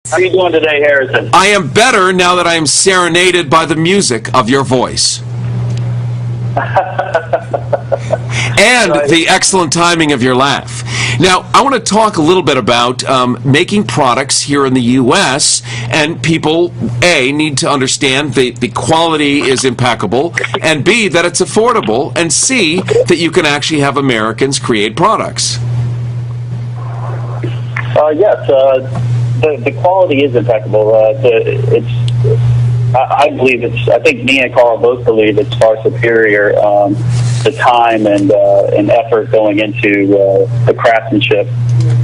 How are you doing today, Harrison? I am better now that I am serenaded by the music of your voice. And the excellent timing of your laugh. Now, I want to talk a little bit about making products here in the U.S., and people, A, need to understand the quality is impeccable, and B, that it's affordable, and C, that you can actually have Americans create products. Yes, the quality is impeccable. I believe I think me and Carl both believe it's far superior, the time and effort going into the craftsmanship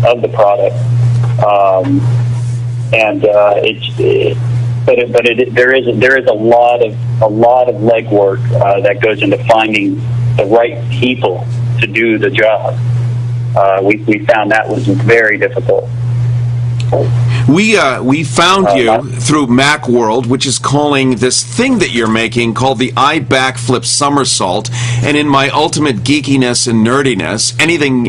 of the product. There is a lot of legwork that goes into finding the right people to do the job. We found that was very difficult. We found you through Macworld, which is calling this thing that you're making called the iBackFlip somersault. And in my ultimate geekiness and nerdiness, anything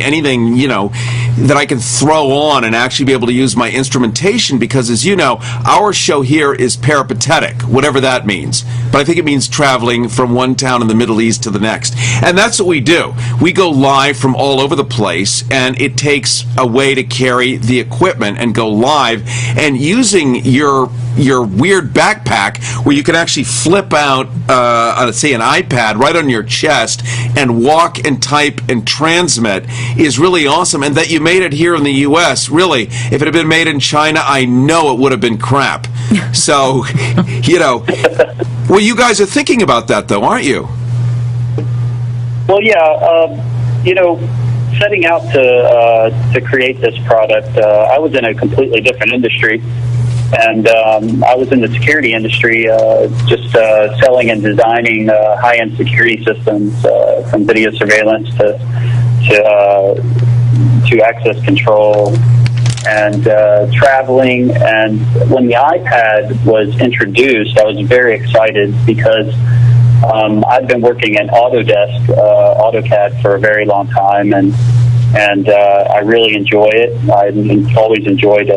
that I can throw on and actually be able to use my instrumentation, because as you know, our show here is peripatetic, whatever that means. But I think it means traveling from one town in the Middle East to the next. And that's what we do. We go live from all over the place, and it takes a way to carry the equipment and go live, and using your weird backpack where you can actually flip out say an iPad right on your chest and walk and type and transmit is really awesome. And that you made it here in the US, really, if it had been made in China, I know it would have been crap. So well, you guys are thinking about that though, aren't you? Well, yeah, setting out to create this product, I was in a completely different industry, and I was in the security industry, just selling and designing high-end security systems, from video surveillance to access control and traveling. And when the iPad was introduced, I was very excited because I've been working in Autodesk, AutoCAD for a very long time, and I really enjoy it. I've always enjoyed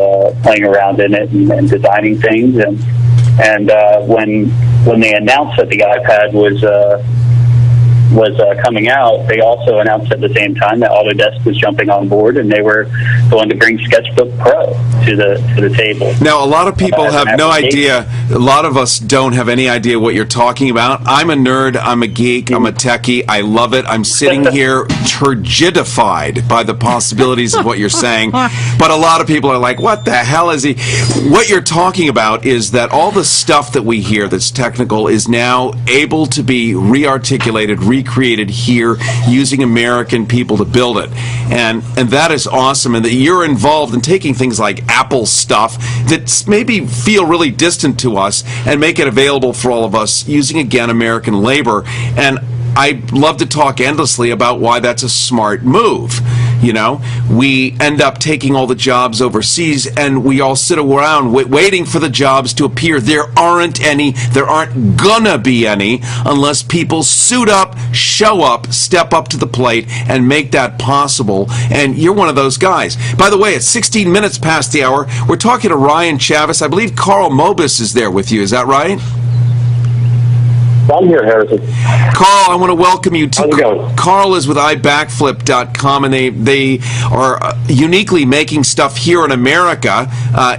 playing around in it and designing things. And when they announced that the iPad was coming out, they also announced at the same time that Autodesk was jumping on board, and they were going to bring Sketchbook Pro to the table. Now, a lot of people have no idea. A lot of us don't have any idea what you're talking about. I'm a nerd. I'm a geek. I'm a techie. I love it. I'm sitting here turgidified by the possibilities of what you're saying. But a lot of people are like, what the hell is he? What you're talking about is that all the stuff that we hear that's technical is now able to be re-articulated, recreated here using American people to build it. And that is awesome. And that you're involved in taking things like Apple stuff that maybe feel really distant to us and make it available for all of us using, again, American labor. And I love to talk endlessly about why that's a smart move. We end up taking all the jobs overseas, and we all sit around waiting for the jobs to appear. There aren't any. There aren't gonna be any unless people suit up, show up, step up to the plate, and make that possible. And you're one of those guys. By the way, it's 16 minutes past the hour. We're talking to Ryan Chavez. I believe Carl Moebis is there with you. Is that right? I'm here, Harrison. Carl, I want to welcome you How's it going? Carl is with iBackFlip.com, and they are uniquely making stuff here in America,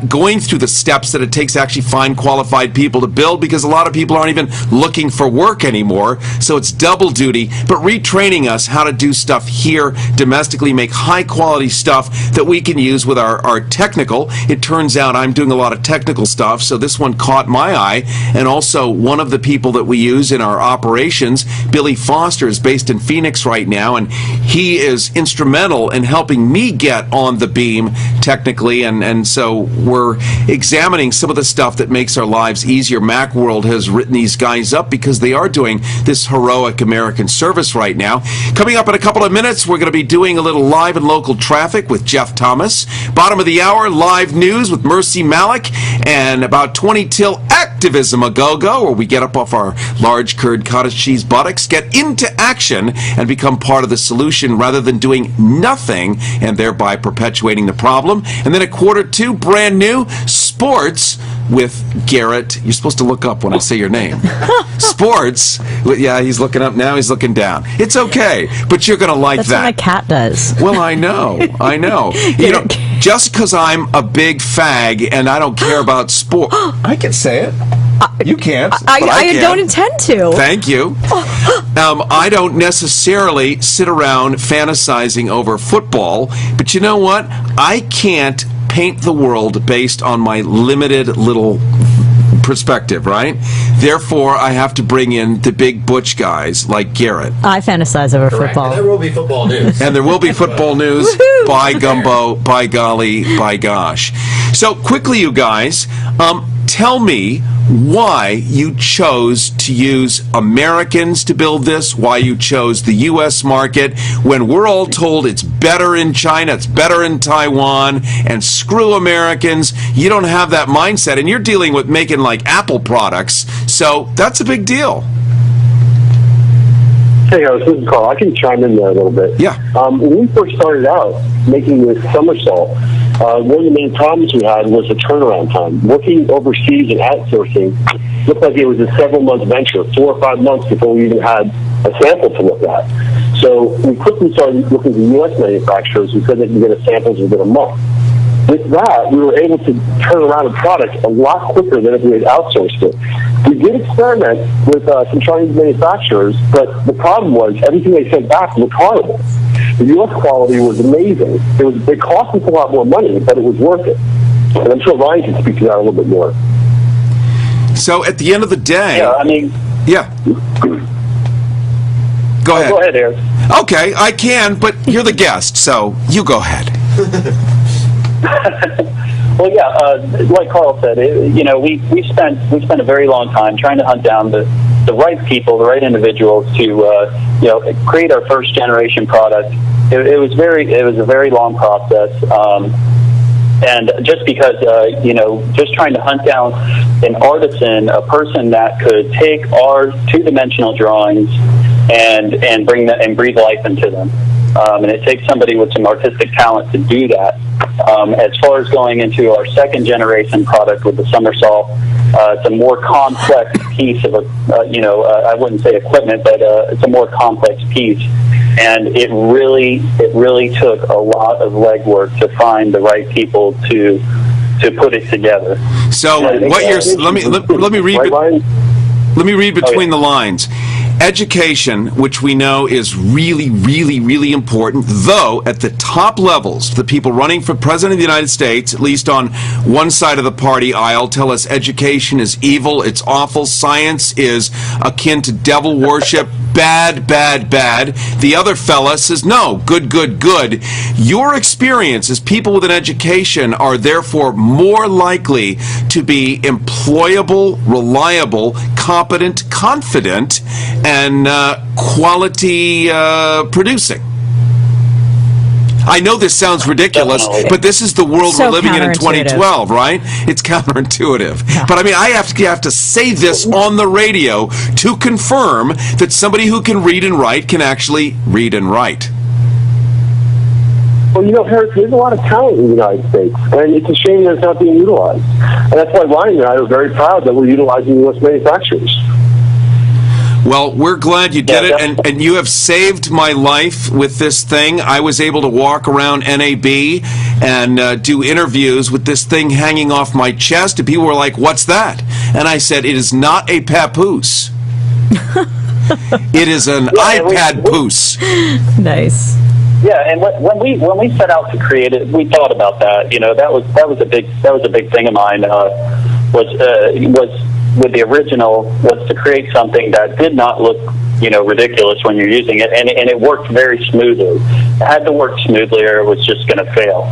going through the steps that it takes to actually find qualified people to build, because a lot of people aren't even looking for work anymore, so it's double duty, but retraining us how to do stuff here domestically, make high-quality stuff that we can use with our technical. It turns out I'm doing a lot of technical stuff, so this one caught my eye, and also one of the people that we use in our operations, Billy Foster, is based in Phoenix right now, and he is instrumental in helping me get on the beam technically, and so we're examining some of the stuff that makes our lives easier. Macworld has written these guys up because they are doing this heroic American service right now. Coming up in a couple of minutes, we're going to be doing a little live and local traffic with Jeff Thomas. Bottom of the hour, live news with Mercy Malik, and about 20 till activism a go-go, where we get up off our large curd cottage cheese buttocks, get into action, and become part of the solution rather than doing nothing and thereby perpetuating the problem. And then at 1:45, brand new Sports with Garrett. You're supposed to look up when I say your name. Sports. Yeah, he's looking up now. He's looking down. It's okay, but you're going to like That's that. what my cat does. Well, I know. You know, just because I'm a big fag and I don't care about sport. I can say it. You can't. I don't intend to. Thank you. I don't necessarily sit around fantasizing over football, but you know what? I can't paint the world based on my limited little perspective, right? Therefore, I have to bring in the big butch guys like Garrett. I fantasize over football. And there will be football news. And there will be football news. By gumbo, by golly, by gosh. So quickly, you guys, tell me why you chose to use Americans to build this, why you chose the U.S. market, when we're all told it's better in China, it's better in Taiwan, and screw Americans. You don't have that mindset, and you're dealing with making like Apple products, so that's a big deal. Hey guys, this is Carl. I can chime in there a little bit. Yeah. When we first started out making this somersault, one of the main problems we had was the turnaround time. Working overseas and outsourcing looked like it was a several-month venture, 4 or 5 months before we even had a sample to look at. So we quickly started looking to U.S. manufacturers who said they could get us samples within a month. With that, we were able to turn around a product a lot quicker than if we had outsourced it. We did experiment with some Chinese manufacturers, but the problem was everything they sent back looked horrible. The U.S. quality was amazing. It cost us a lot more money, but it was worth it. And I'm sure Ryan can speak to that a little bit more. So at the end of the day... Yeah, I mean... Yeah. Go ahead. Go ahead, Eric. Okay, I can, but you're the guest, so you go ahead. Well, yeah, like Carl said, we spent a very long time trying to hunt down the right people, the right individuals to create our first generation product. It was a very long process, and just because just trying to hunt down an artisan, a person that could take our two-dimensional drawings and bring that and breathe life into them. And it takes somebody with some artistic talent to do that. As far as going into our second generation product with the somersault, it's a more complex piece of I wouldn't say equipment, but it's a more complex piece. And it really took a lot of legwork to find the right people to put it together. So what you're let me read between the lines. Education, which we know is really, really, really important, though at the top levels, the people running for President of the United States, at least on one side of the party aisle, tell us education is evil, it's awful, science is akin to devil worship, bad, bad, bad. The other fella says, no, good, good, good. Your experience as people with an education are therefore more likely to be employable, reliable, competent, confident, and quality producing. I know this sounds ridiculous, but this is the world we're living in 2012, right? It's counterintuitive. Yeah. But I mean, I have to say this on the radio to confirm that somebody who can read and write can actually read and write. Well, Harris, there's a lot of talent in the United States, and it's a shame that it's not being utilized. And that's why Ryan and I are very proud that we're utilizing U.S. manufacturers. Well, we're glad you did it, and you have saved my life with this thing. I was able to walk around NAB and do interviews with this thing hanging off my chest, and people were like, what's that? And I said, it is not a papoose. It is an iPad poose. Nice. Yeah, and when we set out to create it, we thought about that. That was a big thing of mine. Was with the original was to create something that did not look ridiculous when you're using it, and it worked very smoothly. It had to work smoothly, or it was just going to fail.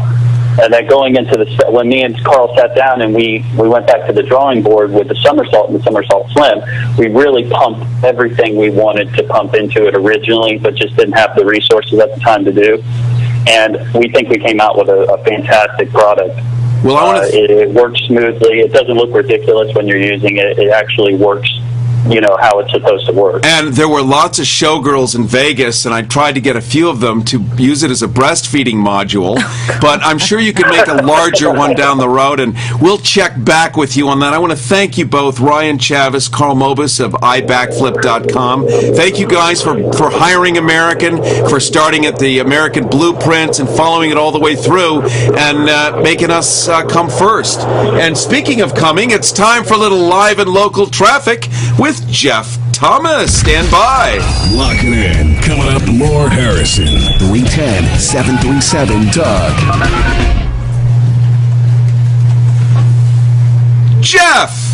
And then going into when me and Carl sat down and we went back to the drawing board with the somersault and the somersault slim, we really pumped everything we wanted to pump into it originally, but just didn't have the resources at the time to do. And we think we came out with a fantastic product. Well, it works smoothly. It doesn't look ridiculous when you're using it. It actually works how it's supposed to work. And there were lots of showgirls in Vegas, and I tried to get a few of them to use it as a breastfeeding module, but I'm sure you could make a larger one down the road, and we'll check back with you on that. I want to thank you both, Ryan Chavez, Carl Moebis of iBackFlip.com. Thank you guys for hiring American, for starting at the American blueprints and following it all the way through and making us come first. And speaking of coming, it's time for a little live and local traffic with Jeff Thomas. Stand by. Locking in. Coming up, more Harrison. 310-737-DOUG. Jeff!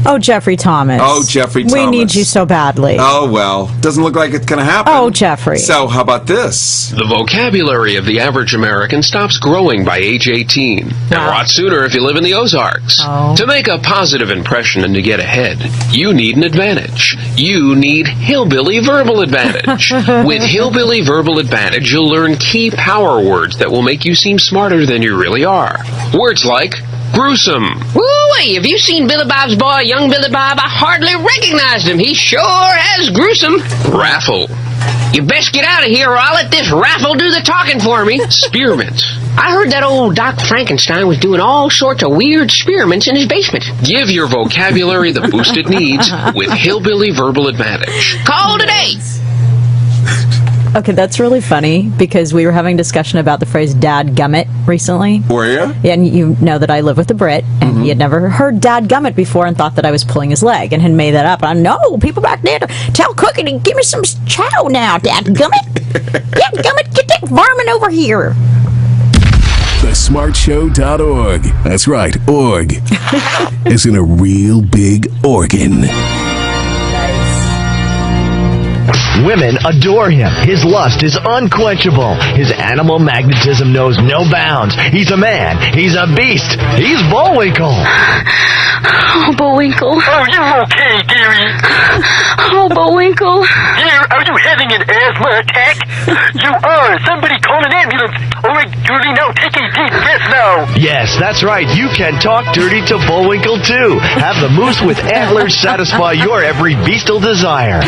Oh, Jeffrey Thomas. Oh, Jeffrey Thomas. We need you so badly. Oh, well. Doesn't look like it's going to happen. Oh, Jeffrey. So, how about this? The vocabulary of the average American stops growing by age 18. And a lot sooner if you live in the Ozarks. Oh. To make a positive impression and to get ahead, you need an advantage. You need Hillbilly Verbal Advantage. With Hillbilly Verbal Advantage, you'll learn key power words that will make you seem smarter than you really are. Words like gruesome. Woo-wee, have you seen Billy Bob's boy, young Billy Bob? I hardly recognized him. He sure has gruesome. Raffle. You best get out of here or I'll let this raffle do the talking for me. Spearmint. I heard that old Doc Frankenstein was doing all sorts of weird experiments in his basement. Give your vocabulary the boost it needs with Hillbilly Verbal Advantage. Call today. Okay, that's really funny because we were having a discussion about the phrase "dadgummit" recently. Were you? And you know that I live with a Brit, and he had never heard "dadgummit" before and thought that I was pulling his leg and had made that up. And I know people back there tell Cookie to give me some chow now, "dadgummit." "Dadgummit, get that varmint over here." TheSmartShow.org. That's right, org. As in a real big organ. Women adore him. His lust is unquenchable. His animal magnetism knows no bounds. He's a man. He's a beast. He's Bullwinkle. Oh, Bullwinkle. Oh, you okay, dearie? Oh, Bullwinkle. Dear, are you having an asthma attack? You are. Somebody call an ambulance. All right, Julie, now take a deep breath now. Yes, that's right. You can talk dirty to Bullwinkle, too. Have the moose with antlers satisfy your every bestial desire.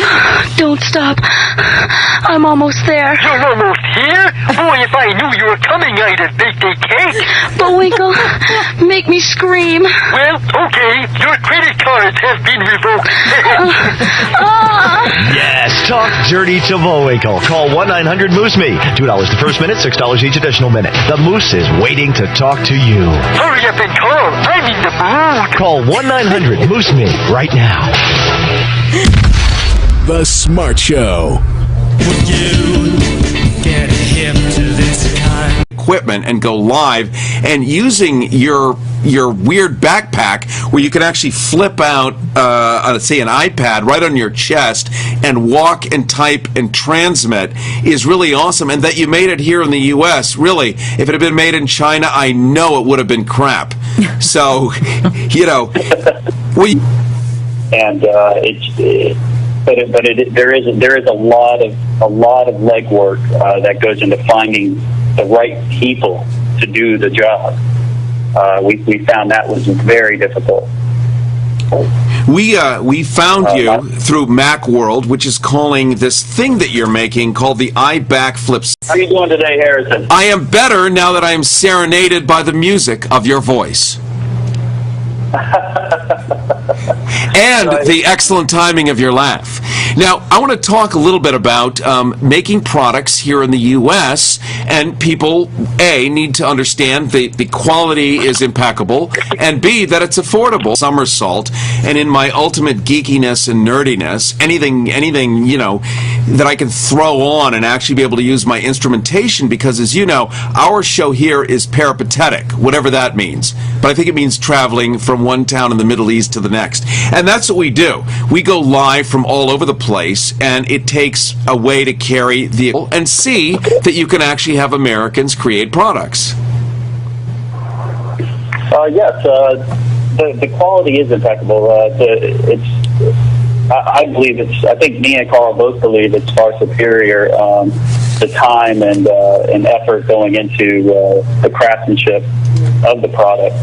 Don't stop. I'm almost there. You're almost here? Boy, if I knew you were coming, I'd have baked a cake. Bullwinkle, make me scream. Well, okay. Your credit cards have been revoked. Yes, talk dirty to Bullwinkle. Call 1-900-MOOSE-ME. $2 the first minute, $6 each additional minute. The moose is waiting to talk to you. Hurry up and call. I'm in the mood. Call 1-900-MOOSE-ME right now. The Smart Show. Would you get hip to this kind? Equipment and go live, and using your weird backpack where you can actually flip out, let's say, an iPad right on your chest and walk and type and transmit is really awesome. And that you made it here in the U.S., really, if it had been made in China, I know it would have been crap. So, there is a lot of legwork that goes into finding the right people to do the job. We found that was very difficult. We found you through Macworld, which is calling this thing that you're making called the iBackFlip. How are you doing today, Harrison? I am better now that I am serenaded by the music of your voice. And the excellent timing of your laugh. Now, I want to talk a little bit about making products here in the U.S., and people, A, need to understand the quality is impeccable, and B, that it's affordable. Somersault, and in my ultimate geekiness and nerdiness, anything that I can throw on and actually be able to use my instrumentation, because as you know, our show here is peripatetic, whatever that means. But I think it means traveling from one town in the Middle East to the next. And that's what we do. We go live from all over the place, and it takes a way to carry the and see that you can actually have Americans create products. Yes, the quality is impeccable. I believe I think me and Carl both believe it's far superior. The time and effort going into the craftsmanship of the product.